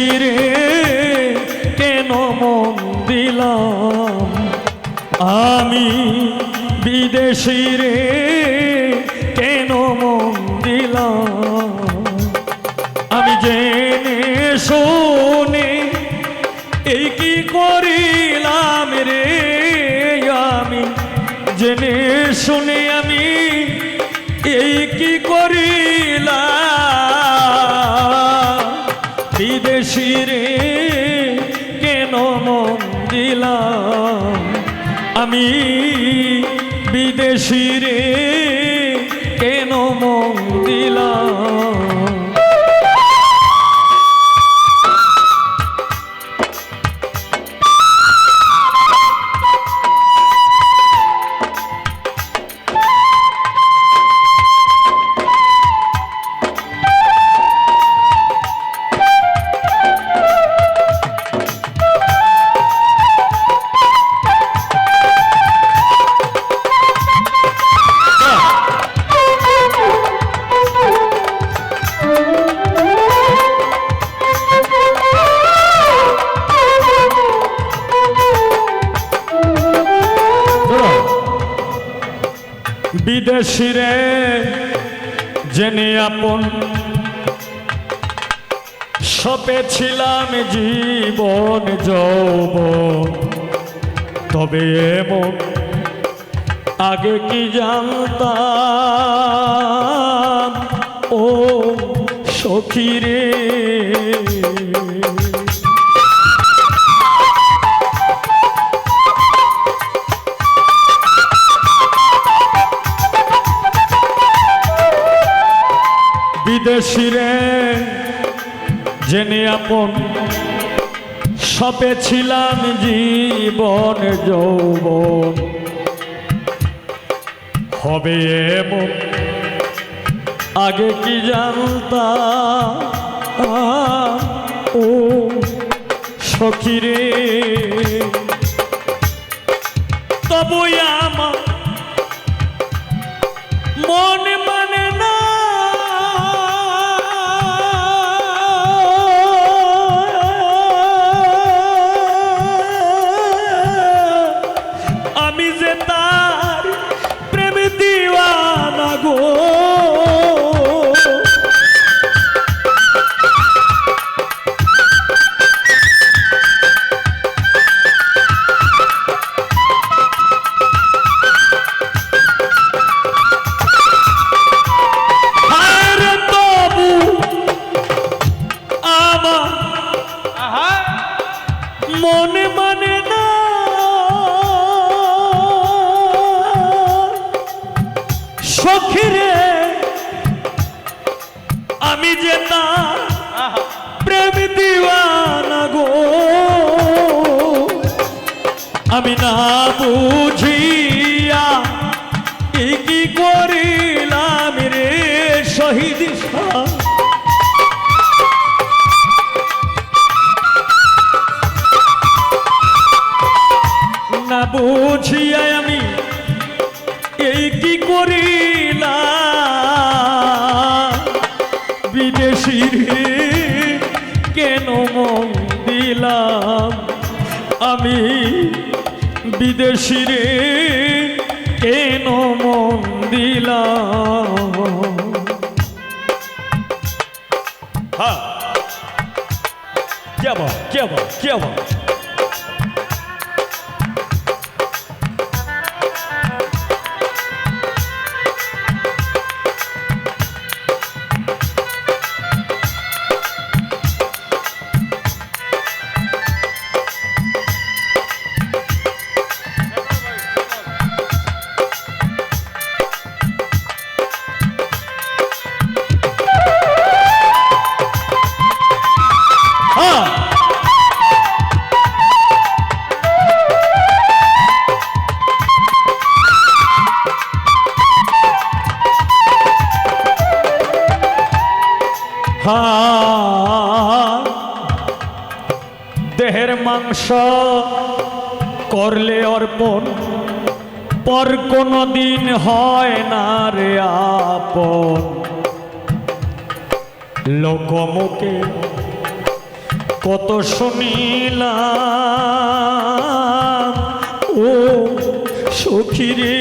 বিদেশি রে কেন মন দিলাম আমি বিদেশি রে কেন মন দিলাম আমি জেনে শুনে এই কি করিলাম রে আমি জেনে শুনে আমি এই কি করিলাম বিদেশি রে কেন মন দিলাম আমি বিদেশি রে কেন মন দিলাম বিদেশি রে জেনে আপন সপেছিলাম জীবন যৌবন তবে এমন আগে কি জানতাম ও সখী রে বিদেশি রে জেনে আপন সপেছিলাম জীবন যৌবন হবে এমন আগে কি জানতাম ও সখী রে তবু আমার মন মানে না আমি যে তার প্রেম দিওয়ানা গো মনে মানে না সখী রে আমি যে না প্রেম দিওয়ানা গো আমি না বুঝিয়া কি করিলাম রে শহীদ না বুঝিয়া আমি এই কি করিলাম বিদেশি রে কেন মন দিলাম আমি বিদেশি রে কেন মন দিলাম হ্যাঁ क्या बात क्या बात क्या बात দেহের মাংস করলে অর্পণ পর কোনো দিন হয় না রে আপন লোকমুখে কত শুনিলাম ও সখী রে।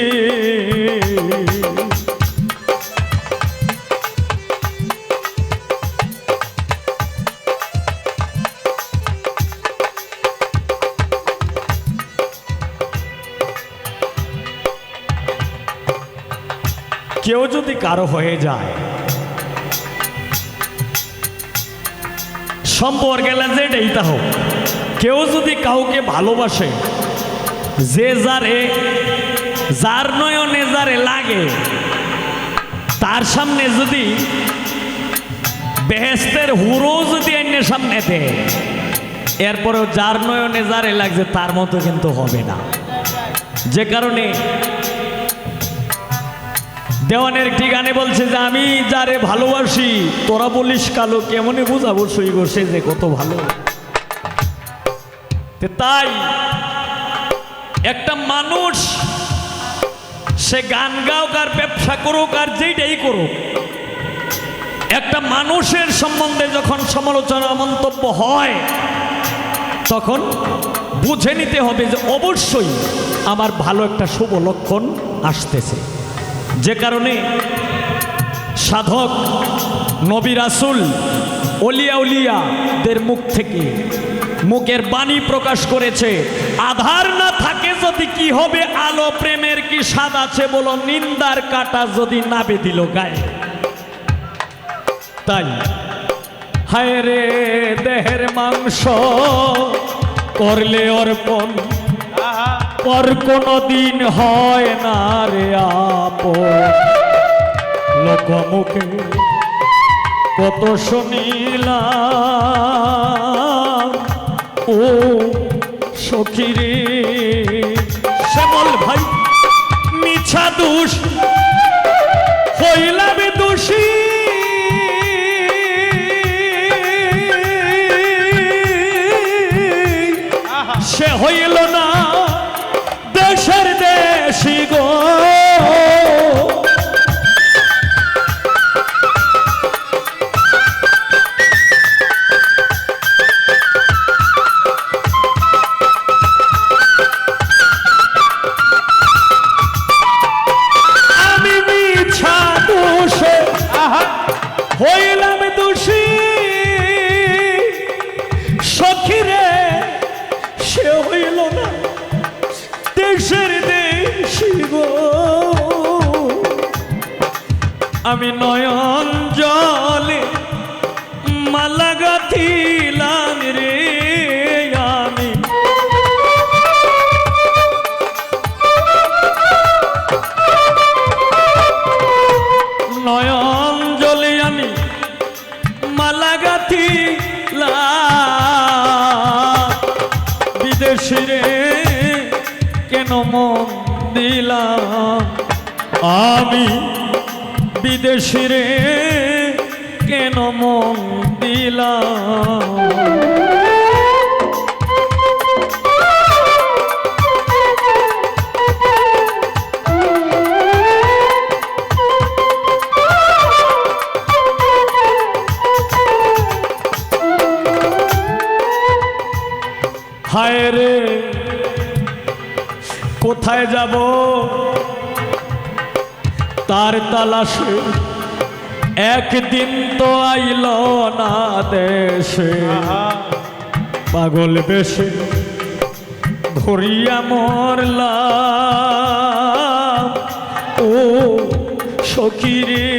কেউ যদি কারো হয়ে যায়, সম্পর্ক গেলে যেটাই তা হোক, কেউ যদি কাউকে ভালোবাসে, যে যার নয়নে যারে লাগে, তার সামনে যদি বেহেস্তের হুরো যদি অন্যের সামনে দেয়, এরপরেও যার নয়নে যারে লাগছে তার মতো কিন্তু হবে না। যে কারণে দেওয়ানের একটি গানে বলছে যে আমি যারে ভালোবাসি তোরা বলিস কালো, কেমনে বুঝাবো সই গো সে যে কত ভালো। তাই একটা মানুষ সে গান গাওক আর ব্যবসা করুক আর যেটাই করুক, একটা মানুষের সম্বন্ধে যখন সমালোচনা মন্তব্য হয় তখন বুঝে নিতে হবে যে অবশ্যই আমার ভালো একটা শুভ লক্ষণ আসতেছে। যে কারণে সাধক, নবী রাসূল, ওলিয়া উলিয়াদের মুখ থেকে মুখের বাণী প্রকাশ করেছে, আধার না থাকে যদি কি হবে আলো, প্রেমের কি স্বাদ আছে বলো, নিন্দার কাঁটা যদি নাবে দিল গায়ে। তাই হায় রে দেহের মাংস করলে অর্পণ, পর কোনো দিন হয় না রে আপন। লোকমুখে কত শুনিলাম ও সখী রে। শ্যামল ভাই মিছা দোষ হইলাম দোষী, সে হইল না দেশের দেশি গো। আমি মিছা দোষে হইলাম দোষী, সখী রে সে হইল না দেশের দেশি গো। আমি নয়ন জলে মালা গাঁথিলাম রে, আমি নয়ন জলে আমি মালা গাঁথিলাম, বিদেশি রে কেন মন দিলাম, আমি বিদেশি রে কেন মন দিলাম। হায় রে কোথায় যাব তার তালাশে, একদিন তো আইল না দেশে, পাগল বেশে ধরিয়া মরলাম ও সখী রে।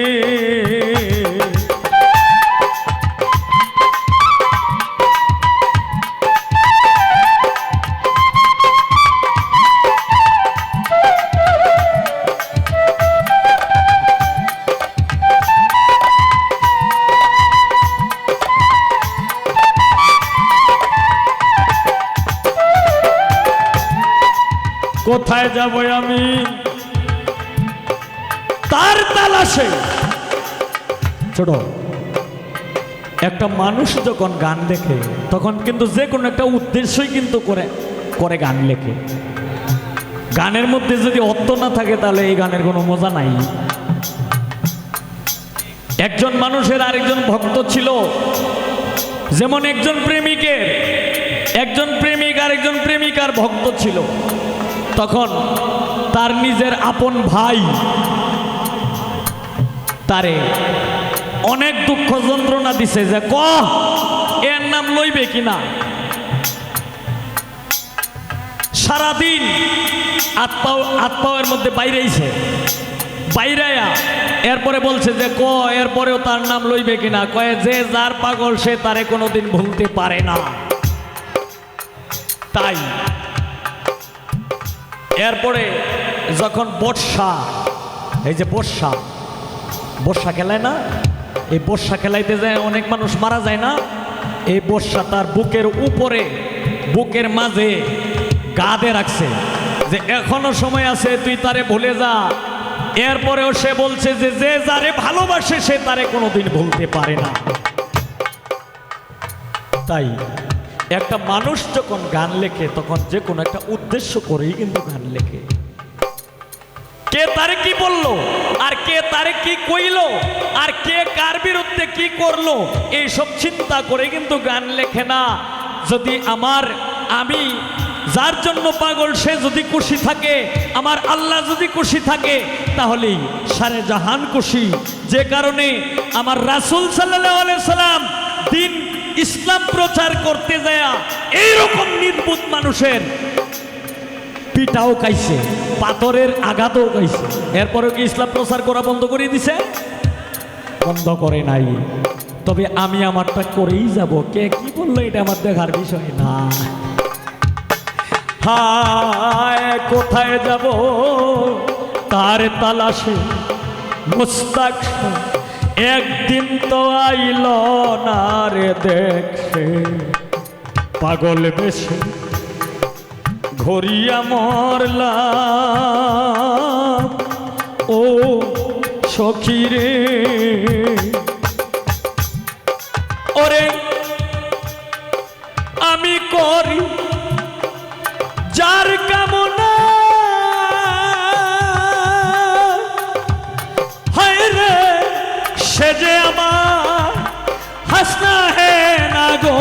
কোথায় যাব আমি তার তালাশে। ছোট একটা মানুষ যখন গান লেখে তখন কিন্তু যে কোনো একটা উদ্দেশ্যই কিন্তু করে গান লেখে। গানের মধ্যে যদি অর্থ না থাকে তাহলে এই গানের কোনো মজা নাই। একজন মানুষের আরেকজন ভক্ত ছিল, যেমন একজন প্রেমিক আর একজন প্রেমিকার ভক্ত ছিল, তখন তার নিজের আপন ভাই তারে অনেক দুঃখ যন্ত্রণা দিছে যে এর নাম লইবে কিনা। সারাদিন আত্মাওয়ের মধ্যে বাইরেছে, বাইরাইয়া এরপরে বলছে যে এরপরেও তার নাম লইবে কিনা। কয়ে যে যার পাগল সে তারে কোনোদিন ভুলতে পারে না। তাই এরপরে যখন বর্ষা, এই যে বর্ষা খেলায় না, এই বর্ষা খেলাইতে যায় অনেক মানুষ মারা যায় না, এই বর্ষা তার বুকের উপরে, বুকের মাঝে গাদে রাখছে যে এখনো সময় আছে, তুই তারে ভুলে যা। এরপরেও সে বলছে যে যে যারে ভালোবাসে সে তারে কোনোদিন ভুলতে পারে না। তাই একটা মানুষ যখন গান লেখে তখন যে কোনো একটা উদ্দেশ্য করেই কিন্তু গান লেখে। কে তারে কি বললো, আর কে তারে কি কইলো, আর কে কার বিরুদ্ধে কি করলো, এইসব চিন্তা করে কিন্তু গান লেখে না। যদি আমি যার জন্য পাগল সে যদি খুশি থাকে, আমার আল্লাহ যদি খুশি থাকে, তাহলেই সারে জাহান খুশি। যে কারণে আমার রাসূল সাল্লাল্লাহু আলাইহি সাল্লাম দিন ইসলাম প্রচার করতে যায় এইরকম নির্বুধ মানুষের পিটাও খাইছে, পাথরের আঘাতও খাইছে, এরপরেও কি ইসলাম প্রচার করা বন্ধ করে দিছে? বন্ধ করে নাই। তবে আমি আমারটা করেই যাব, কে কি বললো এটা আমার দেখার বিষয় না। হায় কোথায় যাব তার তালাশে মুস্তাক, একদিন তো আইল না রে দেখে, পাগল বেশে ঘরিয়া মরলাম ও সখী রে। ওরে আমি করি যার কামনা, হায় রে সে যে আমার হাসনা হে না গো।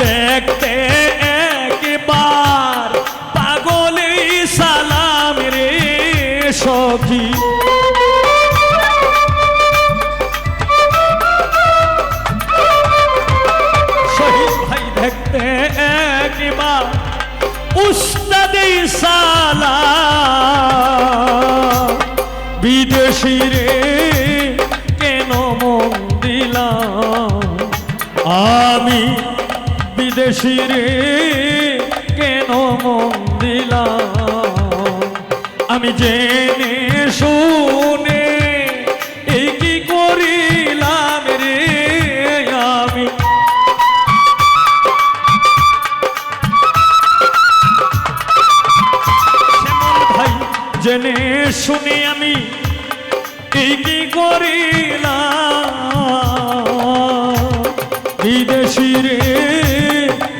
দেখতে একবার পাগলি সালাম রে সখী, শহীদ ভাই দেখতে একবার উস্তাদে সালাম, বিদেশি রে কেন মন দিলাম আমি, বিদেশি রে কেন মন দিলাম আমি, জেনে শুনে এই কি করিলাম রে আমি। শ্যামল ভাই জেনে শুনে আমি এই কি করিলাম, বিদেশি রে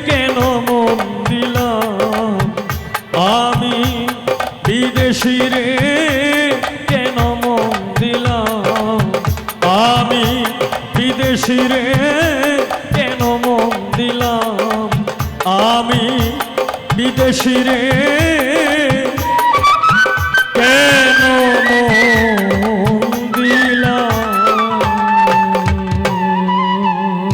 কেন মন দিলাম আমি, বিদেশি রে কেন মন দিলাম আমি, বিদেশি রে কেন মন দিলাম আমি, বিদেশি রে কেন